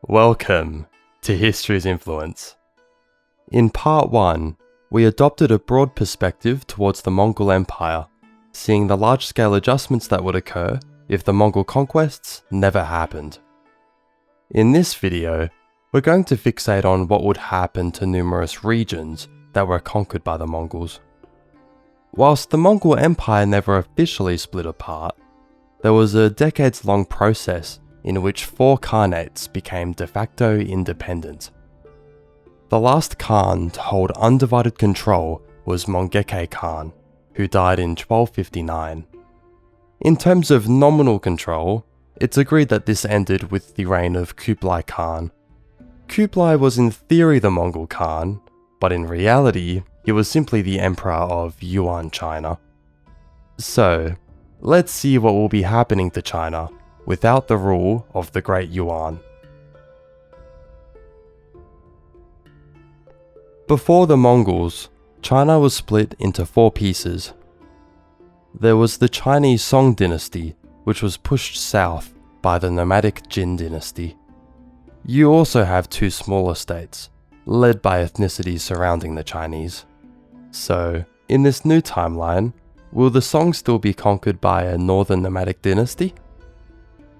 Welcome to History's Influence. In part 1, we adopted a broad perspective towards the Mongol Empire, seeing the large-scale adjustments that would occur if the Mongol conquests never happened. In this video, we're going to fixate on what would happen to numerous regions that were conquered by the Mongols. Whilst the Mongol Empire never officially split apart, there was a decades-long process in which 4 Khanates became de facto independent. The last Khan to hold undivided control was Mongol Khan, who died in 1259. In terms of nominal control, it's agreed that this ended with the reign of Kublai Khan. Kublai was in theory the Mongol Khan, but in reality, he was simply the emperor of Yuan China. So, let's see what will be happening to China without the rule of the Great Yuan. Before the Mongols, China was split into 4 pieces. There was the Chinese Song dynasty, which was pushed south by the nomadic Jin dynasty. You also have 2 smaller states, led by ethnicities surrounding the Chinese. So, in this new timeline, will the Song still be conquered by a northern nomadic dynasty?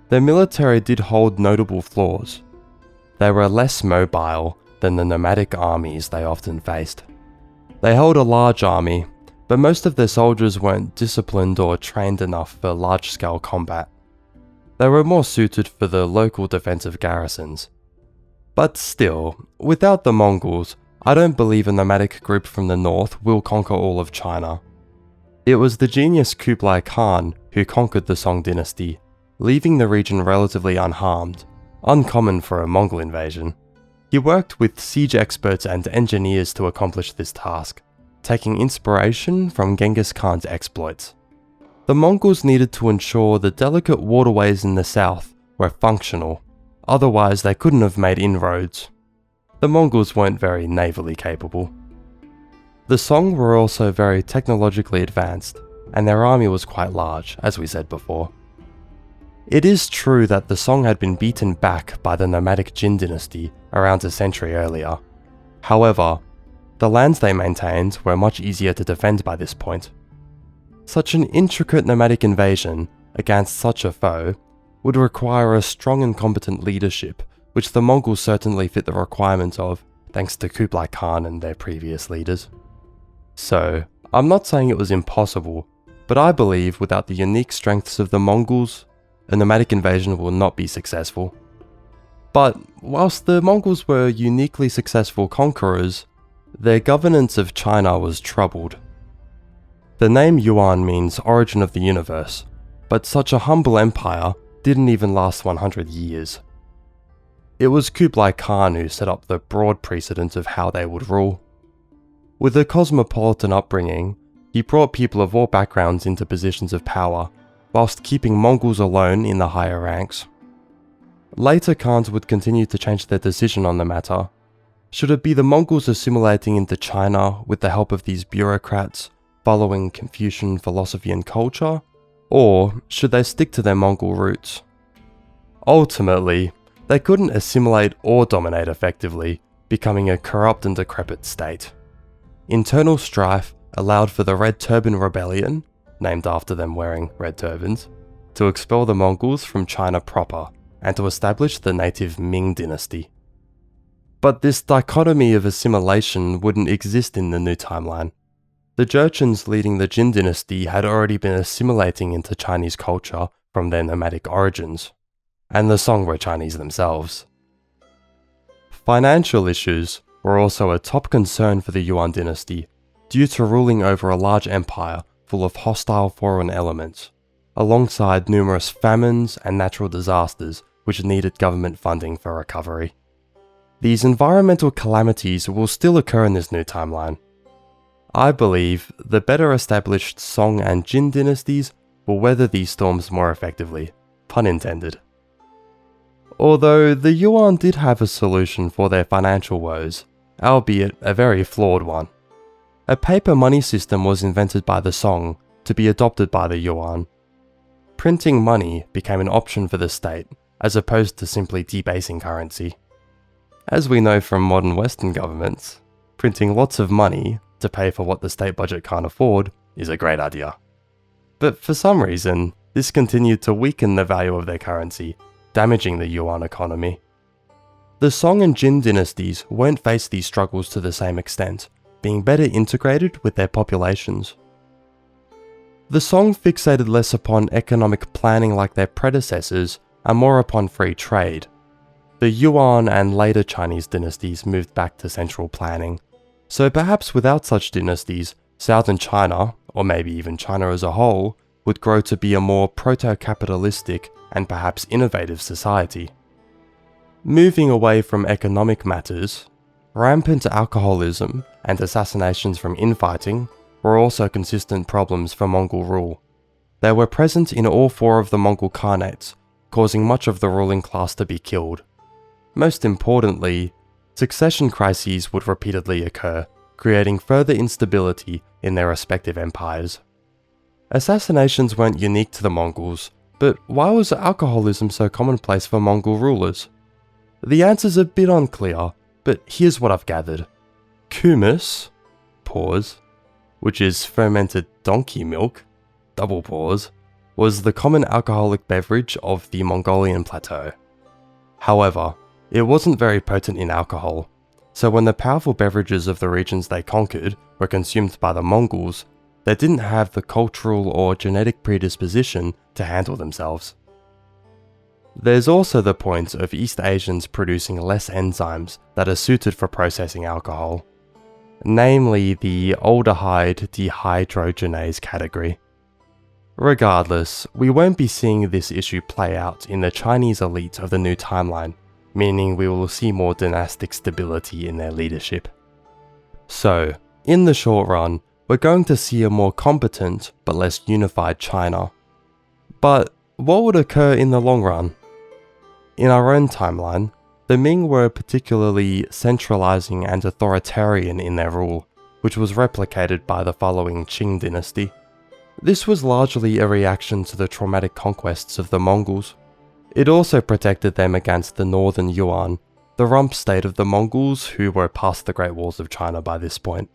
Their military did hold notable flaws. They were less mobile than the nomadic armies they often faced. They held a large army, but most of their soldiers weren't disciplined or trained enough for large-scale combat. They were more suited for the local defensive garrisons. But still, without the Mongols, I don't believe a nomadic group from the north will conquer all of China. It was the genius Kublai Khan who conquered the Song dynasty, leaving the region relatively unharmed, uncommon for a Mongol invasion. He worked with siege experts and engineers to accomplish this task, taking inspiration from Genghis Khan's exploits. The Mongols needed to ensure the delicate waterways in the south were functional, otherwise they couldn't have made inroads. The Mongols weren't very navally capable. The Song were also very technologically advanced, and their army was quite large, as we said before. It is true that the Song had been beaten back by the nomadic Jin dynasty around a century earlier. However, the lands they maintained were much easier to defend by this point. Such an intricate nomadic invasion against such a foe would require a strong and competent leadership, which the Mongols certainly fit the requirements of, thanks to Kublai Khan and their previous leaders. So, I'm not saying it was impossible, but I believe without the unique strengths of the Mongols, a nomadic invasion will not be successful. But whilst the Mongols were uniquely successful conquerors, their governance of China was troubled. The name Yuan means origin of the universe, but such a humble empire didn't even last 100 years. It was Kublai Khan who set up the broad precedent of how they would rule. With a cosmopolitan upbringing, he brought people of all backgrounds into positions of power, whilst keeping Mongols alone in the higher ranks. Later Khans would continue to change their decision on the matter. Should it be the Mongols assimilating into China with the help of these bureaucrats, following Confucian philosophy and culture, or should they stick to their Mongol roots? Ultimately, they couldn't assimilate or dominate effectively, becoming a corrupt and decrepit state. Internal strife allowed for the Red Turban Rebellion, named after them wearing red turbans, to expel the Mongols from China proper and to establish the native Ming dynasty. But this dichotomy of assimilation wouldn't exist in the new timeline. The Jurchens leading the Jin dynasty had already been assimilating into Chinese culture from their nomadic origins, and the Song were Chinese themselves. Financial issues were also a top concern for the Yuan dynasty, due to ruling over a large empire full of hostile foreign elements, alongside numerous famines and natural disasters which needed government funding for recovery. These environmental calamities will still occur in this new timeline. I believe the better established Song and Jin dynasties will weather these storms more effectively, pun intended. Although the Yuan did have a solution for their financial woes, albeit a very flawed one. A paper money system was invented by the Song to be adopted by the Yuan. Printing money became an option for the state, as opposed to simply debasing currency. As we know from modern Western governments, printing lots of money to pay for what the state budget can't afford is a great idea. But for some reason, this continued to weaken the value of their currency, damaging the Yuan economy. The Song and Jin dynasties won't face these struggles to the same extent, being better integrated with their populations. The Song fixated less upon economic planning like their predecessors and more upon free trade. The Yuan and later Chinese dynasties moved back to central planning, so perhaps without such dynasties, southern China, or maybe even China as a whole, would grow to be a more proto-capitalistic and perhaps innovative society. Moving away from economic matters, rampant alcoholism and assassinations from infighting were also consistent problems for Mongol rule. They were present in all four of the Mongol Khanates, causing much of the ruling class to be killed. Most importantly, succession crises would repeatedly occur, creating further instability in their respective empires. Assassinations weren't unique to the Mongols, but why was alcoholism so commonplace for Mongol rulers? The answer's a bit unclear, but here's what I've gathered. Kumis, which is fermented donkey milk, was the common alcoholic beverage of the Mongolian plateau. However, it wasn't very potent in alcohol, so when the powerful beverages of the regions they conquered were consumed by the Mongols, they didn't have the cultural or genetic predisposition to handle themselves. There's also the point of East Asians producing less enzymes that are suited for processing alcohol, namely the aldehyde dehydrogenase category. Regardless, we won't be seeing this issue play out in the Chinese elite of the new timeline, meaning we will see more dynastic stability in their leadership. So, in the short run, we're going to see a more competent but less unified China. But what would occur in the long run? In our own timeline, the Ming were particularly centralizing and authoritarian in their rule, which was replicated by the following Qing dynasty. This was largely a reaction to the traumatic conquests of the Mongols. It also protected them against the northern Yuan, the rump state of the Mongols who were past the Great Walls of China by this point.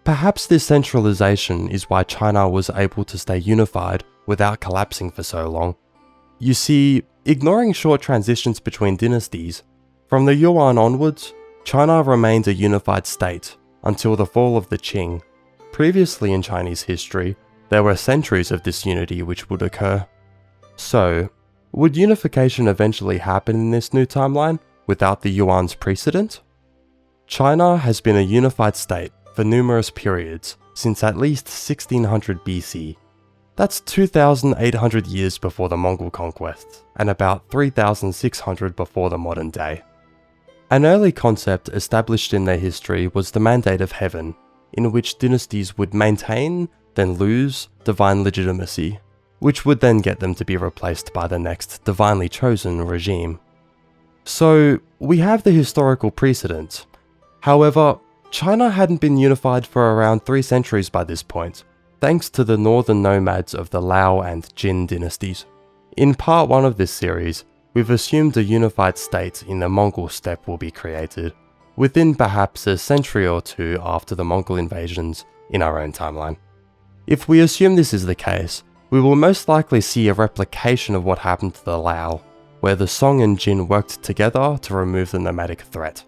Perhaps this centralization is why China was able to stay unified without collapsing for so long. You see, ignoring short transitions between dynasties, from the Yuan onwards, China remained a unified state until the fall of the Qing. Previously in Chinese history, there were centuries of disunity which would occur. So, would unification eventually happen in this new timeline without the Yuan's precedent? China has been a unified state for numerous periods since at least 1600 BC. That's 2,800 years before the Mongol conquests, and about 3,600 before the modern day. An early concept established in their history was the Mandate of Heaven, in which dynasties would maintain, then lose, divine legitimacy, which would then get them to be replaced by the next divinely chosen regime. So, we have the historical precedent. However, China hadn't been unified for around 3 centuries by this point, thanks to the northern nomads of the Lao and Jin dynasties. In part 1 of this series, we've assumed a unified state in the Mongol steppe will be created, within perhaps a century or two after the Mongol invasions in our own timeline. If we assume this is the case, we will most likely see a replication of what happened to the Lao, where the Song and Jin worked together to remove the nomadic threat.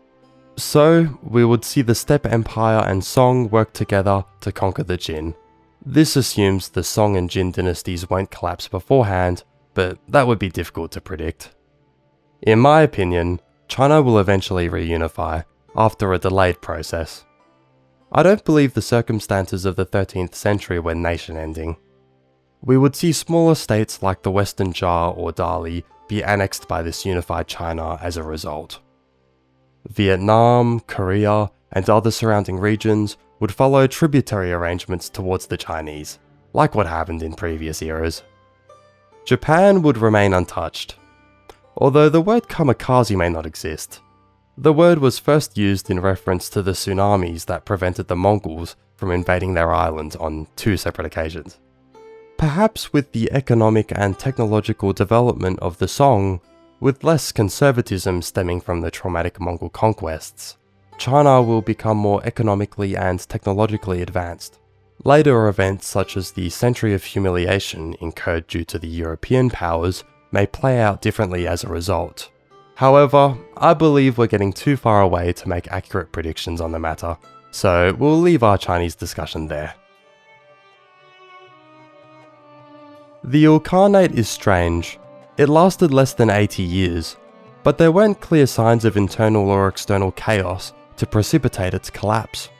So, we would see the Steppe Empire and Song work together to conquer the Jin. This assumes the Song and Jin dynasties won't collapse beforehand, but that would be difficult to predict. In my opinion, China will eventually reunify, after a delayed process. I don't believe the circumstances of the 13th century were nation-ending. We would see smaller states like the Western Jar or Dali be annexed by this unified China as a result. Vietnam, Korea, and other surrounding regions would follow tributary arrangements towards the Chinese, like what happened in previous eras. Japan would remain untouched. Although the word kamikaze may not exist, the word was first used in reference to the tsunamis that prevented the Mongols from invading their island on 2 separate occasions. Perhaps with the economic and technological development of the Song, With less conservatism stemming from the traumatic Mongol conquests, China will become more economically and technologically advanced. Later events such as the Century of Humiliation incurred due to the European powers may play out differently as a result. However, I believe we're getting too far away to make accurate predictions on the matter, so we'll leave our Chinese discussion there. The Ilkhanate is strange. It lasted less than 80 years, but there weren't clear signs of internal or external chaos to precipitate its collapse.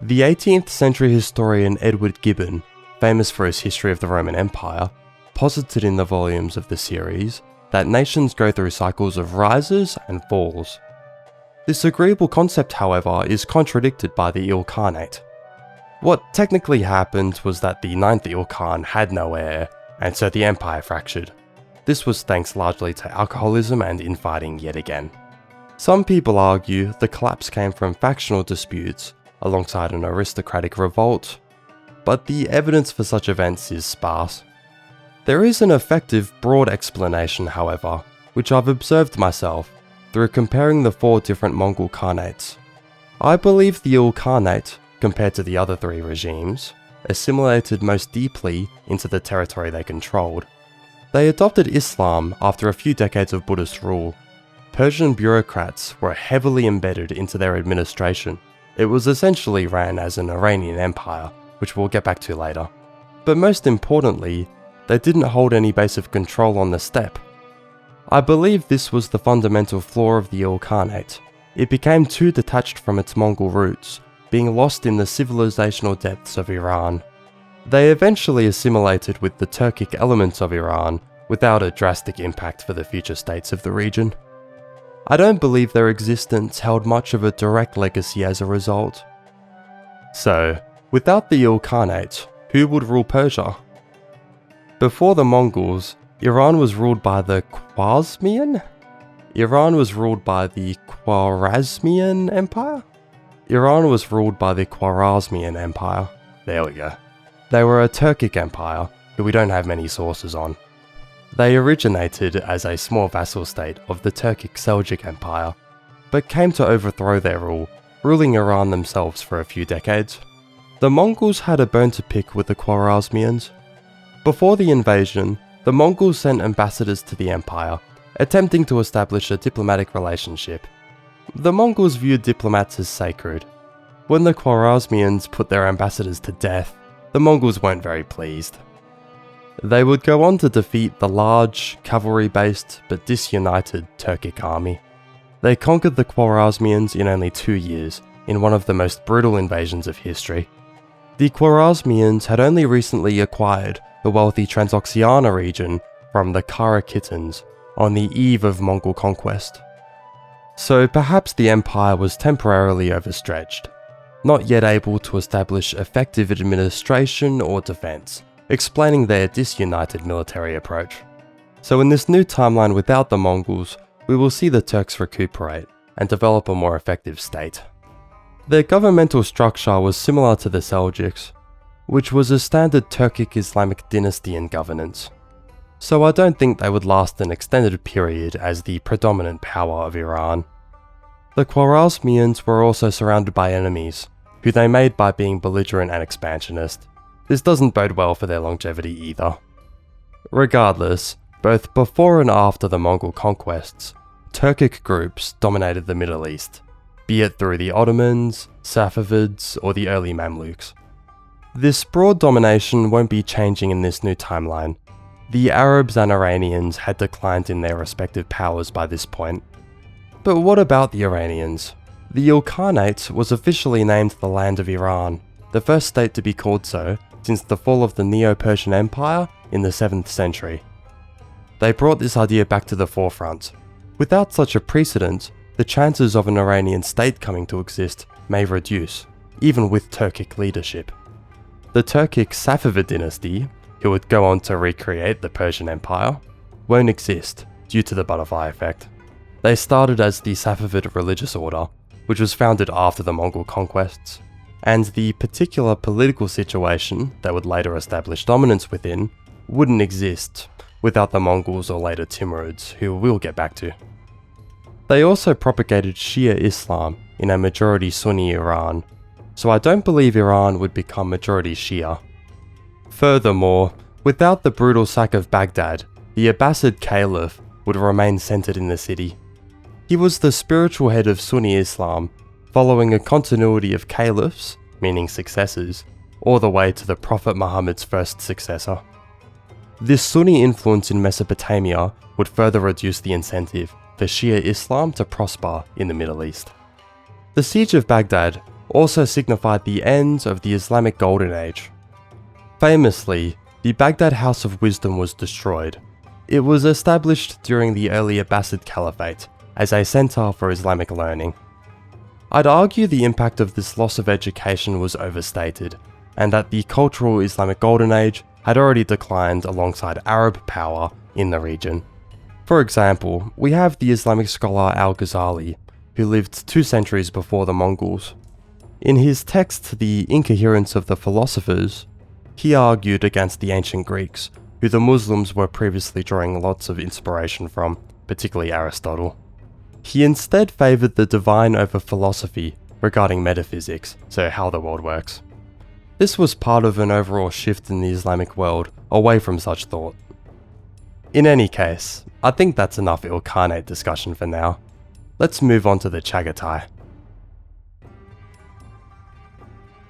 The 18th century historian Edward Gibbon, famous for his history of the Roman Empire, posited in the volumes of the series that nations go through cycles of rises and falls. This agreeable concept, however, is contradicted by the Ilkhanate. What technically happened was that the 9th Ilkhan had no heir, and so the empire fractured. This was thanks largely to alcoholism and infighting yet again. Some people argue the collapse came from factional disputes, alongside an aristocratic revolt, but the evidence for such events is sparse. There is an effective, broad explanation, however, which I've observed myself through comparing the 4 different Mongol Khanates. I believe the Ilkhanate, compared to the other 3 regimes, assimilated most deeply into the territory they controlled. They adopted Islam after a few decades of Buddhist rule. Persian bureaucrats were heavily embedded into their administration. It was essentially ran as an Iranian empire, which we'll get back to later. But most importantly, they didn't hold any base of control on the steppe. I believe this was the fundamental flaw of the Ilkhanate. It became too detached from its Mongol roots, being lost in the civilizational depths of Iran. They eventually assimilated with the Turkic elements of Iran without a drastic impact for the future states of the region. I don't believe their existence held much of a direct legacy as a result. So, without the Ilkhanate, who would rule Persia? Before the Mongols, Iran was ruled by the Khwarezmian Empire? Iran was ruled by the Khwarezmian Empire. There we go. They were a Turkic empire, who we don't have many sources on. They originated as a small vassal state of the Turkic Seljuk Empire, but came to overthrow their rule, ruling Iran themselves for a few decades. The Mongols had a bone to pick with the Khwarezmians. Before the invasion, the Mongols sent ambassadors to the empire, attempting to establish a diplomatic relationship. The Mongols viewed diplomats as sacred. When the Khwarezmians put their ambassadors to death, the Mongols weren't very pleased. They would go on to defeat the large, cavalry-based but disunited Turkic army. They conquered the Khwarezmians in only 2 years, in one of the most brutal invasions of history. The Khwarezmians had only recently acquired the wealthy Transoxiana region from the Karakhians on the eve of Mongol conquest. So perhaps the empire was temporarily overstretched, not yet able to establish effective administration or defense, explaining their disunited military approach. So in this new timeline without the Mongols, we will see the Turks recuperate and develop a more effective state. Their governmental structure was similar to the Seljuks, which was a standard Turkic Islamic dynasty in governance. So I don't think they would last an extended period as the predominant power of Iran. The Khwarezmians were also surrounded by enemies, who they made by being belligerent and expansionist. This doesn't bode well for their longevity either. Regardless, both before and after the Mongol conquests, Turkic groups dominated the Middle East, be it through the Ottomans, Safavids, or the early Mamluks. This broad domination won't be changing in this new timeline. The Arabs and Iranians had declined in their respective powers by this point. But what about the Iranians? The Ilkhanate was officially named the Land of Iran, the first state to be called so since the fall of the Neo-Persian Empire in the 7th century. They brought this idea back to the forefront. Without such a precedent, the chances of an Iranian state coming to exist may reduce, even with Turkic leadership. The Turkic Safavid dynasty, who would go on to recreate the Persian Empire, won't exist due to the butterfly effect. They started as the Safavid religious order, which was founded after the Mongol conquests, and the particular political situation that would later establish dominance within wouldn't exist without the Mongols or later Timurids, who we'll get back to. They also propagated Shia Islam in a majority Sunni Iran, so I don't believe Iran would become majority Shia. Furthermore, without the brutal sack of Baghdad, the Abbasid Caliph would remain centered in the city. He was the spiritual head of Sunni Islam, following a continuity of caliphs, meaning successors, all the way to the Prophet Muhammad's first successor. This Sunni influence in Mesopotamia would further reduce the incentive for Shia Islam to prosper in the Middle East. The siege of Baghdad also signified the end of the Islamic Golden Age. Famously, the Baghdad House of Wisdom was destroyed. It was established during the early Abbasid Caliphate as a center for Islamic learning. I'd argue the impact of this loss of education was overstated, and that the cultural Islamic Golden Age had already declined alongside Arab power in the region. For example, we have the Islamic scholar Al-Ghazali, who lived 2 centuries before the Mongols. In his text, The Incoherence of the Philosophers, he argued against the ancient Greeks, who the Muslims were previously drawing lots of inspiration from, particularly Aristotle. He instead favoured the divine over philosophy regarding metaphysics, so how the world works. This was part of an overall shift in the Islamic world away from such thought. In any case, I think that's enough Ilkhanate discussion for now. Let's move on to the Chagatai.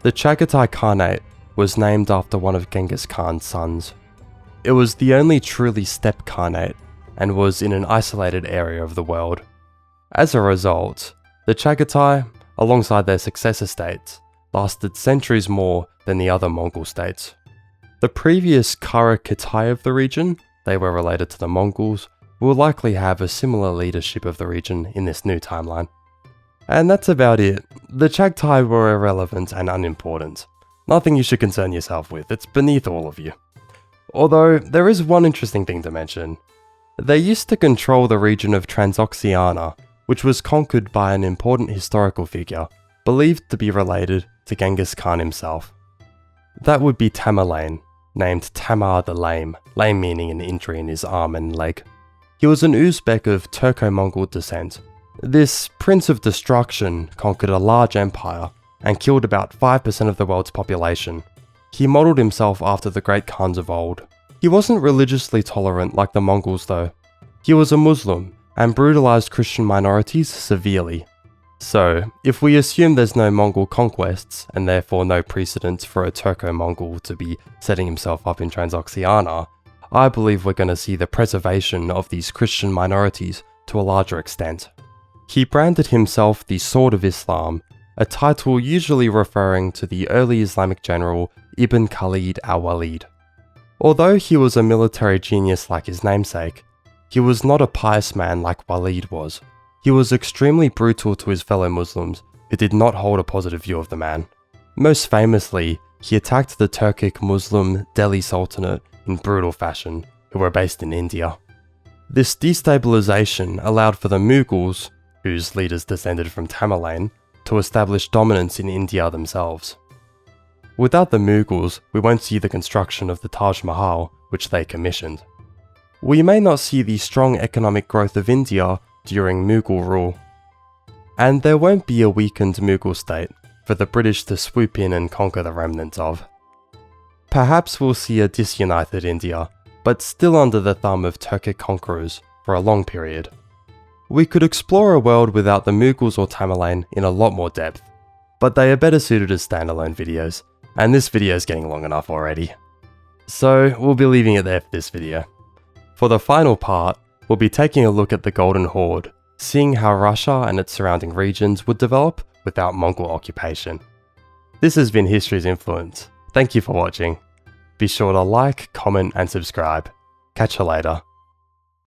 The Chagatai Khanate was named after one of Genghis Khan's sons. It was the only truly steppe Khanate and was in an isolated area of the world. As a result, the Chagatai, alongside their successor states, lasted centuries more than the other Mongol states. The previous Kara Kitai of the region, they were related to the Mongols, will likely have a similar leadership of the region in this new timeline. And that's about it. The Chagatai were irrelevant and unimportant. Nothing you should concern yourself with, it's beneath all of you. Although, there is one interesting thing to mention. They used to control the region of Transoxiana, which was conquered by an important historical figure, believed to be related to Genghis Khan himself. That would be Tamerlane, named Tamar the Lame, lame meaning an injury in his arm and leg. He was an Uzbek of Turco-Mongol descent. This Prince of Destruction conquered a large empire and killed about 5% of the world's population. He modelled himself after the great Khans of old. He wasn't religiously tolerant like the Mongols though. He was a Muslim and brutalised Christian minorities severely. So, if we assume there's no Mongol conquests, and therefore no precedents for a Turco-Mongol to be setting himself up in Transoxiana, I believe we're going to see the preservation of these Christian minorities to a larger extent. He branded himself the Sword of Islam, a title usually referring to the early Islamic general Ibn Khalid al-Walid. Although he was a military genius like his namesake, he was not a pious man like Walid was. He was extremely brutal to his fellow Muslims who did not hold a positive view of the man. Most famously, he attacked the Turkic Muslim Delhi Sultanate in brutal fashion, who were based in India. This destabilization allowed for the Mughals, whose leaders descended from Tamerlane, to establish dominance in India themselves. Without the Mughals, we won't see the construction of the Taj Mahal, which they commissioned. We may not see the strong economic growth of India during Mughal rule. And there won't be a weakened Mughal state for the British to swoop in and conquer the remnants of. Perhaps we'll see a disunited India, but still under the thumb of Turkic conquerors for a long period. We could explore a world without the Mughals or Tamerlane in a lot more depth, but they are better suited as standalone videos, and this video is getting long enough already. So we'll be leaving it there for this video. For the final part, we'll be taking a look at the Golden Horde, seeing how Russia and its surrounding regions would develop without Mongol occupation. This has been History's Influence. Thank you for watching. Be sure to like, comment and subscribe. Catch you later.